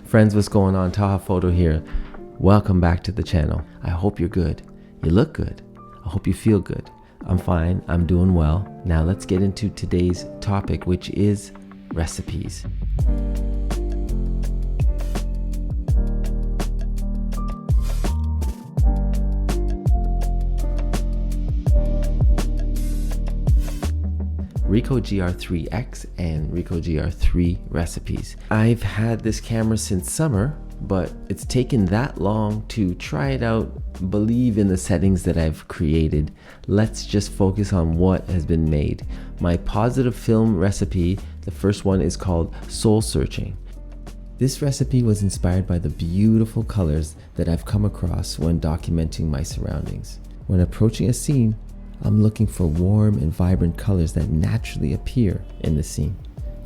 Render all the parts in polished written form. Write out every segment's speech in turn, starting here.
Friends, what's going on? Taha Photo here. Welcome back to the channel. I hope you're good. You look good. I hope you feel good. I'm fine. I'm doing well. Now let's get into today's topic, which is recipes. Ricoh GR3X and Ricoh GR3 recipes. I've had this camera since summer, but it's taken that long to try it out, believe in the settings that I've created. Let's just focus on what has been made. My positive film recipe, the first one is called Soul Searching. This recipe was inspired by the beautiful colors that I've come across when documenting my surroundings. When approaching a scene, I'm looking for warm and vibrant colors that naturally appear in the scene.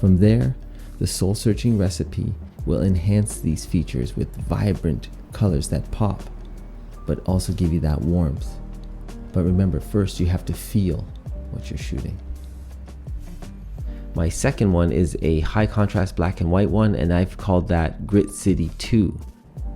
From there, the soul searching recipe will enhance these features with vibrant colors that pop, but also give you that warmth. But remember, first you have to feel what you're shooting. My second one is a high contrast black and white one, and I've called that Grit City 2.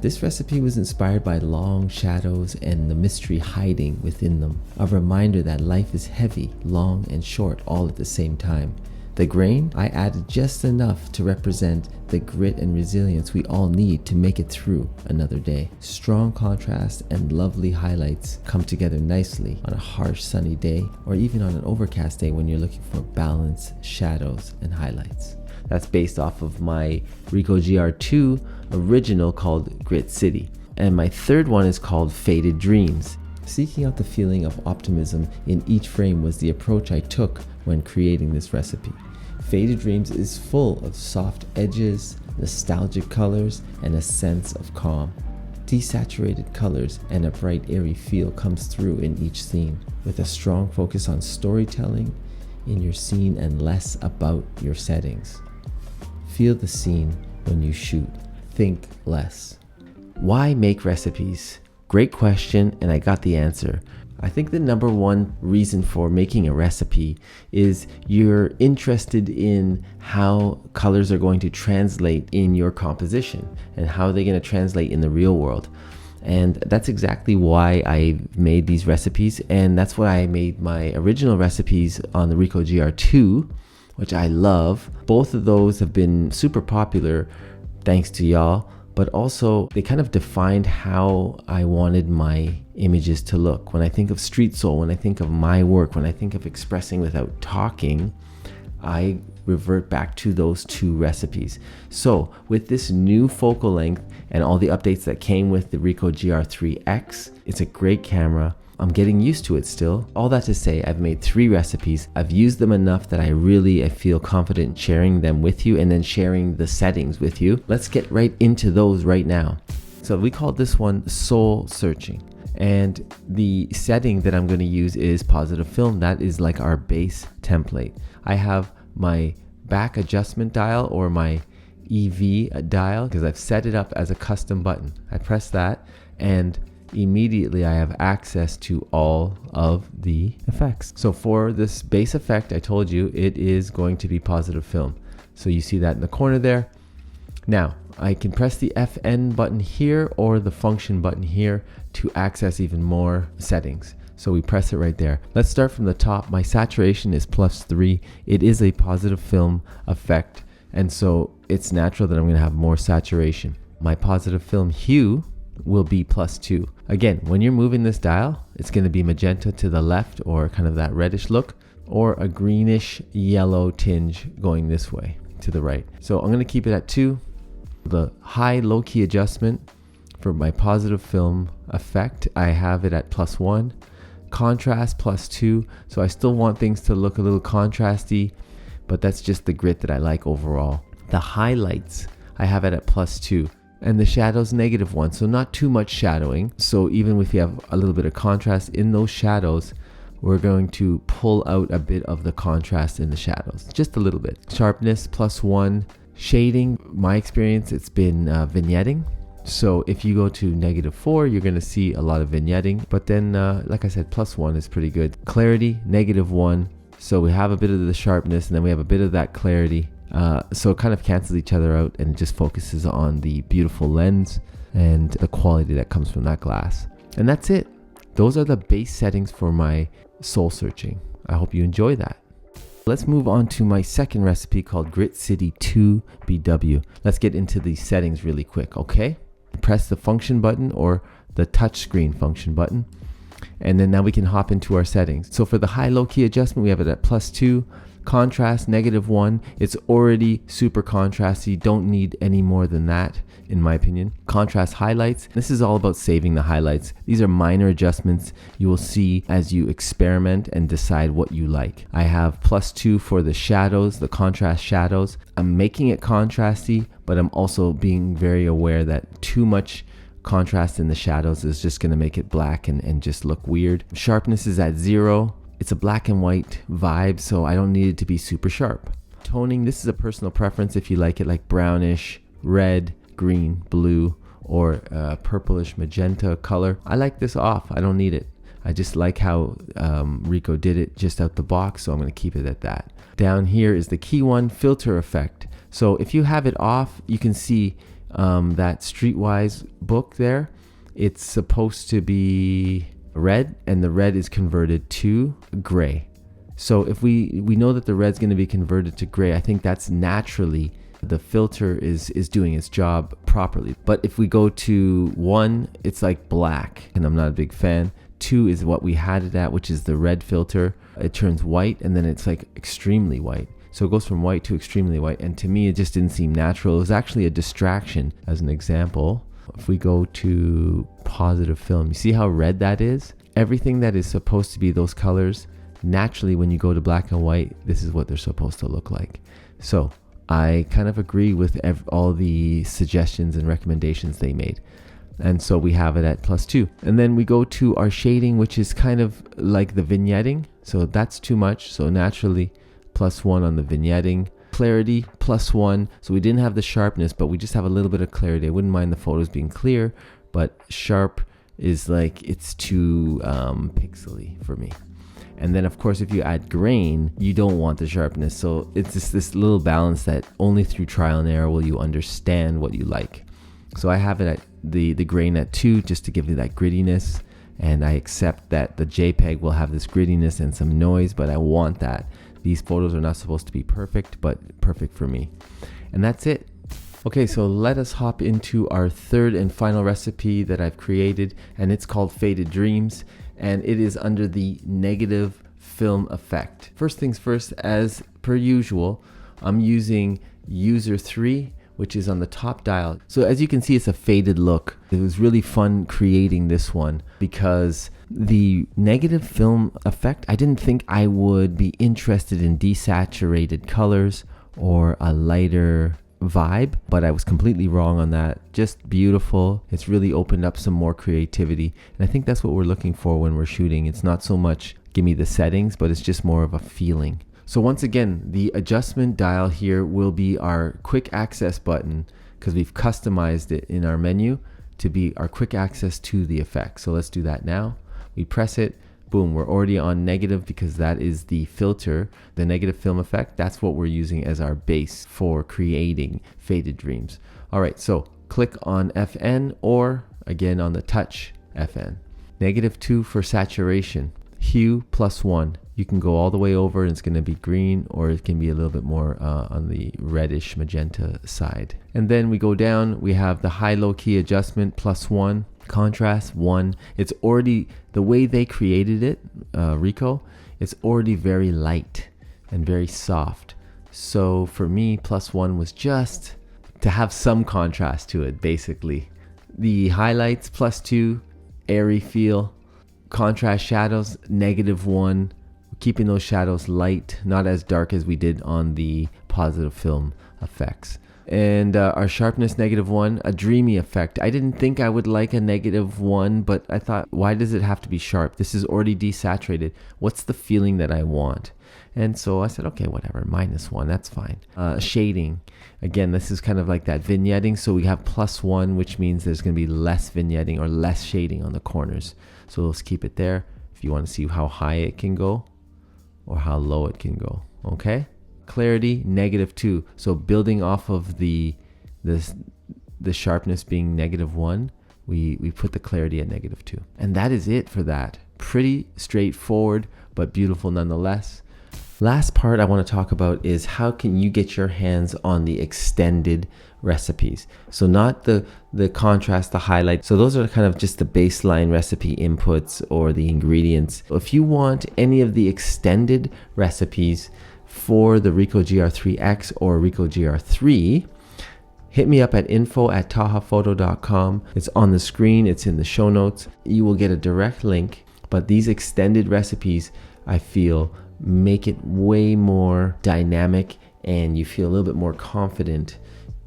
This recipe was inspired by long shadows and the mystery hiding within them. A reminder that life is heavy, long, and short all at the same time. The grain, I added just enough to represent the grit and resilience we all need to make it through another day. Strong contrast and lovely highlights come together nicely on a harsh sunny day, or even on an overcast day when you're looking for balance, shadows, and highlights. That's based off of my Ricoh GR2 original called Grit City. And my third one is called Faded Dreams. Seeking out the feeling of optimism in each frame was the approach I took when creating this recipe. Faded Dreams is full of soft edges, nostalgic colors, and a sense of calm. Desaturated colors and a bright airy feel comes through in each scene, with a strong focus on storytelling in your scene and less about your settings. Feel the scene when you shoot. Think less. Why make recipes? Great question, and I got the answer. I think the number one reason for making a recipe is you're interested in how colors are going to translate in your composition and how they're going to translate in the real world. And that's exactly why I made these recipes, and that's why I made my original recipes on the Ricoh GR2, which I love. Both of those have been super popular thanks to y'all, but also they kind of defined how I wanted my images to look. When I think of street soul, when I think of my work, when I think of expressing without talking, I revert back to those two recipes. So with this new focal length and all the updates that came with the Ricoh GR3X, it's a great camera. I'm getting used to it still. All that to say, I've made 3 recipes. I've used them enough that I feel confident sharing them with you and then sharing the settings with you. Let's get right into those right now. So we call this one Soul Searching. And the setting that I'm going to use is positive film. That is like our base template. I have my back adjustment dial, or my EV dial, because I've set it up as a custom button. I press that and immediately I have access to all of the effects. So for this base effect, I told you it is going to be positive film. So you see that in the corner there. Now I can press the FN button here or the function button here to access even more settings. So we press it right there. Let's start from the top. My saturation is +3. It is a positive film effect, and so it's natural that I'm going to have more saturation. My positive film hue will be +2. Again, when you're moving this dial, it's going to be magenta to the left, or kind of that reddish look, or a greenish yellow tinge going this way to the right. So I'm going to keep it at 2. The high low key adjustment for my positive film effect, I have it at +1. Contrast +2. So I still want things to look a little contrasty, but that's just the grit that I like overall. The highlights, I have it at +2. And the shadows -1, so not too much shadowing. So even if you have a little bit of contrast in those shadows, we're going to pull out a bit of the contrast in the shadows, just a little bit. Sharpness +1. Shading, my experience, it's been vignetting. So if you go to -4, you're going to see a lot of vignetting. But then, like I said, +1 is pretty good. Clarity, -1. So we have a bit of the sharpness, and then we have a bit of that clarity. So it kind of cancels each other out and just focuses on the beautiful lens and the quality that comes from that glass. And that's it. Those are the base settings for my soul searching. I hope you enjoy that. Let's move on to my second recipe called Grit City 2 BW. Let's get into these settings really quick, okay? Press the function button or the touchscreen function button. And then now we can hop into our settings. So for the high-low key adjustment, we have it at +2. Contrast, -1. It's already super contrasty. Don't need any more than that, in my opinion. Contrast highlights. This is all about saving the highlights. These are minor adjustments you will see as you experiment and decide what you like. I have +2 for the shadows, the contrast shadows. I'm making it contrasty, but I'm also being very aware that too much contrast in the shadows is just going to make it black and just look weird. Sharpness is at 0. It's a black and white vibe, so I don't need it to be super sharp. Toning, this is a personal preference if you like it like brownish, red, green, blue, or purplish magenta color. I like this off. I don't need it. I just like how Ricoh did it just out the box, so I'm going to keep it at that. Down here is the key one, filter effect. So if you have it off, you can see that Streetwise book there. It's supposed to be red, and the red is converted to gray. So if we know that the red's going to be converted to gray, I think that's naturally the filter is doing its job properly. But if we go to 1, it's like black, and I'm not a big fan. 2 is what we had it at, which is the red filter. It turns white, and then it's like extremely white. So it goes from white to extremely white, and to me it just didn't seem natural. It was actually a distraction. As an example, if we go to positive film, you see how red that is? Everything that is supposed to be those colors, naturally when you go to black and white, this is what they're supposed to look like. So I kind of agree with all the suggestions and recommendations they made. And so we have it at +2. And then we go to our shading, which is kind of like the vignetting. So that's too much. So naturally +1 on the vignetting. Clarity +1. So we didn't have the sharpness, but we just have a little bit of clarity. I wouldn't mind the photos being clear, but sharp is like it's too pixely for me. And then of course if you add grain, you don't want the sharpness. So it's just this little balance that only through trial and error will you understand what you like. So I have it at the grain at 2 just to give you that grittiness, and I accept that the JPEG will have this grittiness and some noise, but I want that. These photos are not supposed to be perfect, but perfect for me. And that's it. Okay, so let us hop into our third and final recipe that I've created, and it's called Faded Dreams, and it is under the negative film effect. First things first, as per usual, I'm using user 3, which is on the top dial. So as you can see, it's a faded look. It was really fun creating this one because the negative film effect, I didn't think I would be interested in desaturated colors or a lighter vibe, but I was completely wrong on that. Just beautiful. It's really opened up some more creativity, and I think that's what we're looking for when we're shooting. It's not so much give me the settings, but it's just more of a feeling. So once again, the adjustment dial here will be our quick access button because we've customized it in our menu to be our quick access to the effect. So let's do that now. We press it, boom, we're already on negative because that is the filter, the negative film effect. That's what we're using as our base for creating Faded Dreams. All right, so click on FN or again on the touch FN. -2 for saturation, hue +1. You can go all the way over and it's going to be green, or it can be a little bit more on the reddish magenta side. And then we go down, we have the high-low key adjustment +1, contrast 1. It's already, the way they created it, Ricoh, it's already very light and very soft. So for me, +1 was just to have some contrast to it, basically. The highlights +2, airy feel. Contrast shadows -1. Keeping those shadows light, not as dark as we did on the positive film effects. And our sharpness -1, a dreamy effect. I didn't think I would like a -1, but I thought, why does it have to be sharp? This is already desaturated. What's the feeling that I want? And so I said, okay, whatever, -1, that's fine. Shading, again, this is kind of like that vignetting. So we have +1, which means there's going to be less vignetting or less shading on the corners. So let's keep it there if you want to see how high it can go or how low it can go. Okay, clarity -2. So building off of the sharpness being -1, we put the clarity at -2. And that is it for that. Pretty straightforward, but beautiful nonetheless. Last part I want to talk about is how can you get your hands on the extended recipes. So not the contrast, the highlight. So those are kind of just the baseline recipe inputs or the ingredients. If you want any of the extended recipes for the Ricoh GR3X or Ricoh GR3, hit me up at info@tahaphoto.com. It's on the screen, it's in the show notes. You will get a direct link, but these extended recipes, I feel, make it way more dynamic and you feel a little bit more confident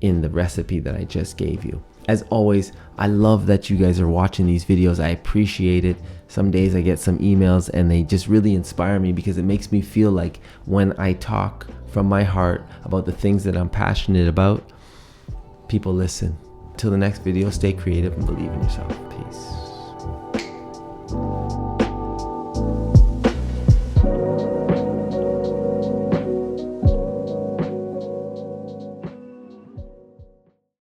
in the recipe that I just gave you. As always, I love that you guys are watching these videos. I appreciate it. Some days I get some emails and they just really inspire me because it makes me feel like when I talk from my heart about the things that I'm passionate about, people listen. Till the next video, stay creative and believe in yourself. Peace.